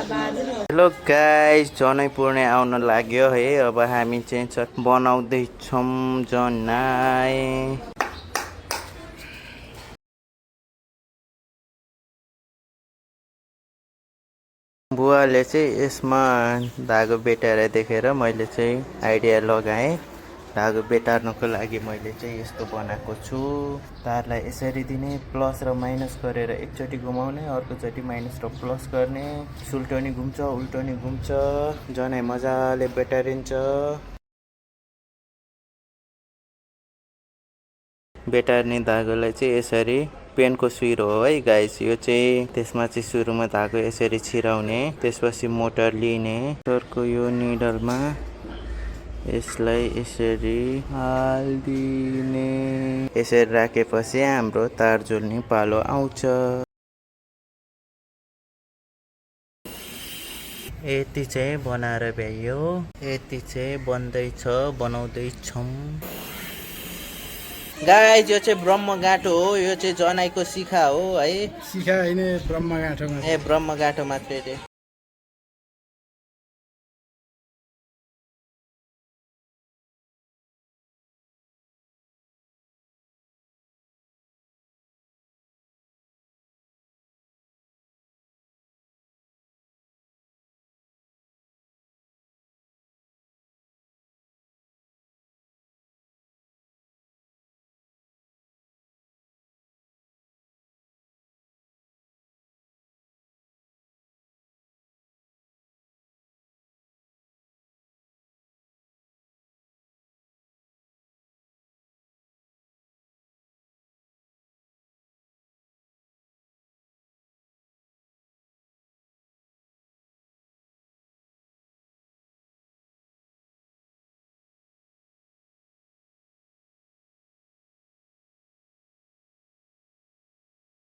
Hello guys, जनै पूर्णे आउन लाग्यो है। अब हामी चाहिँ बनाउँदैछौँ जनाई। बुवाले चाहिँ यसमा धागो बेटाएर देखेर मैले चाहिँ आइडिया लगाएँ। धागो बेटार्नको लागि मैले चाहिँ यस्तो बनाएको छु। तारलाई यसरी दिने, प्लस र माइनस गरेर एकचोटि घुमाउने, अर्कोचोटि माइनस र प्लस गर्ने। उल्टो नि घुम्छ, उल्टो नि घुम्छ, जनै मजाले बेटारिन्छ। बेटार्ने धागोलाई चाहिँ यसरी पेनको सुइरो हो है गाइस। यो चाहिँ त्यसमा चाहिँ सुरुमा धागो यसरी छिराउने, त्यसपछि मोटर लिने, मोटरको यो निडलमा यसलाई यसरी हालिदिने। यसरी राखेपछि हाम्रो तार जोड्ने पालो आउँछ। यति चाहिँ बनाएर भ्याइयो, यति चाहिँ बन्दैछ, बनाउँदैछौँ। गाइस, यो चाहिँ ब्रह्मगाँठो हो। यो चाहिँ जनाईको शिखा हो है। शिखा होइन, ब्रह्मगाँठो मात्रै। ए, ब्रह्मगाँठो मात्रै रे।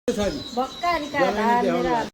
भक्का